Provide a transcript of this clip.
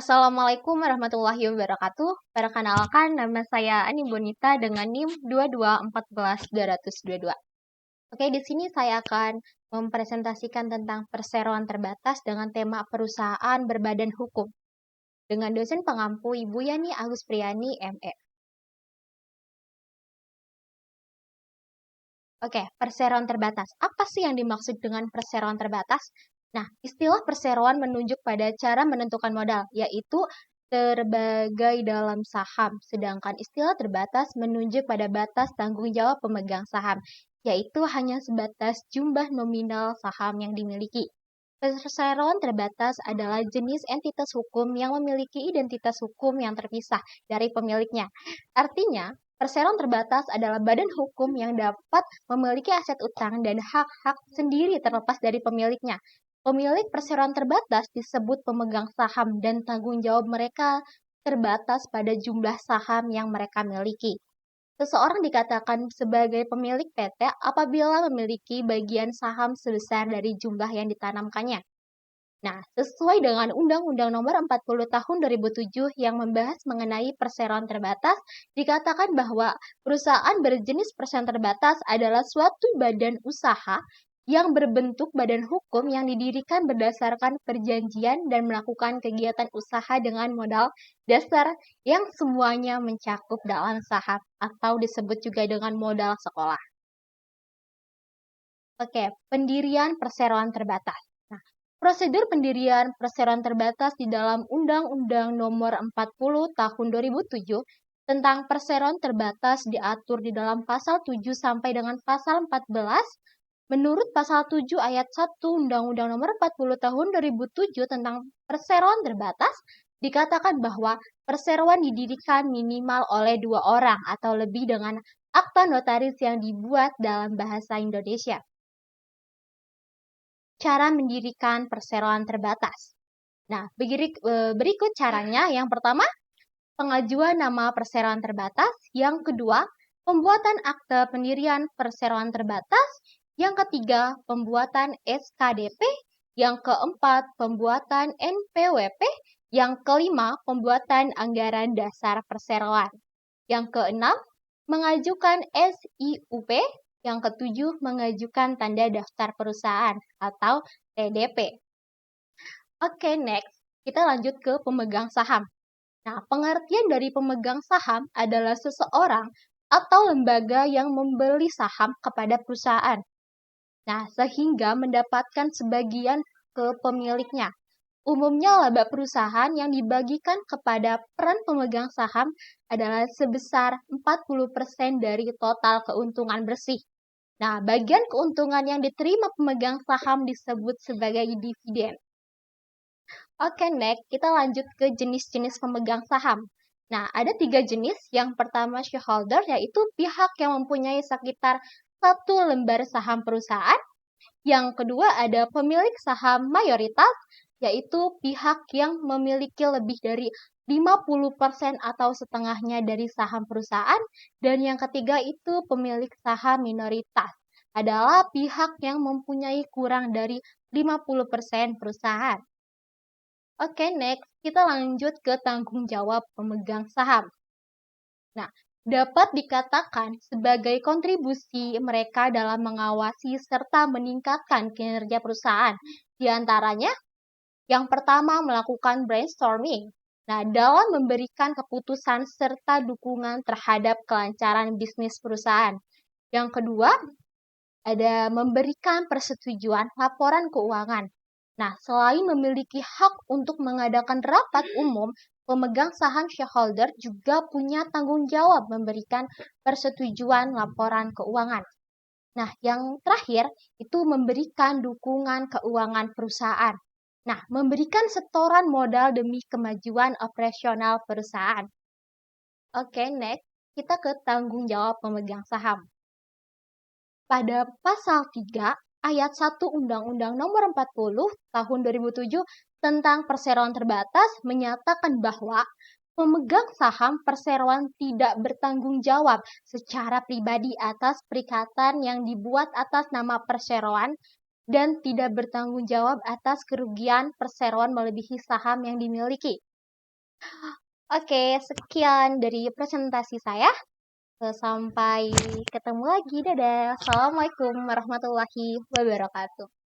Assalamualaikum warahmatullahi wabarakatuh. Perkenalkan, nama saya Ani Bonita dengan NIM 2214222. Oke, di sini saya akan mempresentasikan tentang perseroan terbatas dengan tema perusahaan berbadan hukum dengan dosen pengampu Ibu Yani Agus Priyani, ME. Oke, perseroan terbatas. Apa sih yang dimaksud dengan perseroan terbatas? Nah, istilah perseroan menunjuk pada cara menentukan modal, yaitu terbagai dalam saham. Sedangkan istilah terbatas menunjuk pada batas tanggung jawab pemegang saham, yaitu hanya sebatas jumlah nominal saham yang dimiliki. Perseroan terbatas adalah jenis entitas hukum yang memiliki identitas hukum yang terpisah dari pemiliknya. Artinya, perseroan terbatas adalah badan hukum yang dapat memiliki aset utang dan hak-hak sendiri terlepas dari pemiliknya. Pemilik perseroan terbatas disebut pemegang saham dan tanggung jawab mereka terbatas pada jumlah saham yang mereka miliki. Seseorang dikatakan sebagai pemilik PT apabila memiliki bagian saham sebesar dari jumlah yang ditanamkannya. Nah, sesuai dengan Undang-Undang Nomor 40 Tahun 2007 yang membahas mengenai perseroan terbatas, dikatakan bahwa perusahaan berjenis perseroan terbatas adalah suatu badan usaha yang berbentuk badan hukum yang didirikan berdasarkan perjanjian dan melakukan kegiatan usaha dengan modal dasar yang semuanya mencakup dalam saham atau disebut juga dengan modal sekolah. Oke, pendirian perseroan terbatas. Nah, prosedur pendirian perseroan terbatas di dalam Undang-Undang Nomor 40 Tahun 2007 tentang perseroan terbatas diatur di dalam pasal 7 sampai dengan pasal 14. Menurut pasal 7 ayat 1 Undang-Undang Nomor 40 Tahun 2007 tentang perseroan terbatas dikatakan bahwa perseroan didirikan minimal oleh 2 orang atau lebih dengan akta notaris yang dibuat dalam bahasa Indonesia. Cara mendirikan perseroan terbatas. Nah, berikut caranya. Yang pertama, pengajuan nama perseroan terbatas. Yang kedua, pembuatan akte pendirian perseroan terbatas. Yang ketiga, pembuatan SKDP. Yang keempat, pembuatan NPWP. Yang kelima, pembuatan anggaran dasar perseroan. Yang keenam, mengajukan SIUP. Yang ketujuh, mengajukan tanda daftar perusahaan atau TDP. Oke, next. Kita lanjut ke pemegang saham. Nah, pengertian dari pemegang saham adalah seseorang atau lembaga yang membeli saham kepada perusahaan. Nah, sehingga mendapatkan sebagian ke pemiliknya. Umumnya laba perusahaan yang dibagikan kepada peran pemegang saham adalah sebesar 40% dari total keuntungan bersih. Nah, bagian keuntungan yang diterima pemegang saham disebut sebagai dividen. Oke, next, kita lanjut ke jenis-jenis pemegang saham. Nah, ada 3 jenis. Yang pertama shareholder, yaitu pihak yang mempunyai sekitar 1 lembar saham perusahaan. Yang kedua ada pemilik saham mayoritas, yaitu pihak yang memiliki lebih dari 50% atau setengahnya dari saham perusahaan. Dan yang ketiga itu pemilik saham minoritas, adalah pihak yang mempunyai kurang dari 50% perusahaan. Oke, next, kita lanjut ke tanggung jawab pemegang saham. Nah, dapat dikatakan sebagai kontribusi mereka dalam mengawasi serta meningkatkan kinerja perusahaan. Di antaranya, yang pertama melakukan brainstorming. Nah, dalam memberikan keputusan serta dukungan terhadap kelancaran bisnis perusahaan. Yang kedua, ada memberikan persetujuan laporan keuangan. Nah, selain memiliki hak untuk mengadakan rapat umum, pemegang saham shareholder juga punya tanggung jawab memberikan persetujuan laporan keuangan. Nah, yang terakhir itu memberikan dukungan keuangan perusahaan. Nah, memberikan setoran modal demi kemajuan operasional perusahaan. Oke, next, kita ke tanggung jawab pemegang saham. Pada pasal 3 ayat 1 Undang-Undang Nomor 40 Tahun 2007 tentang perseroan terbatas menyatakan bahwa pemegang saham perseroan tidak bertanggung jawab secara pribadi atas perikatan yang dibuat atas nama perseroan dan tidak bertanggung jawab atas kerugian perseroan melebihi saham yang dimiliki. Oke, sekian dari presentasi saya. Sampai ketemu lagi. Dadah. Assalamualaikum warahmatullahi wabarakatuh.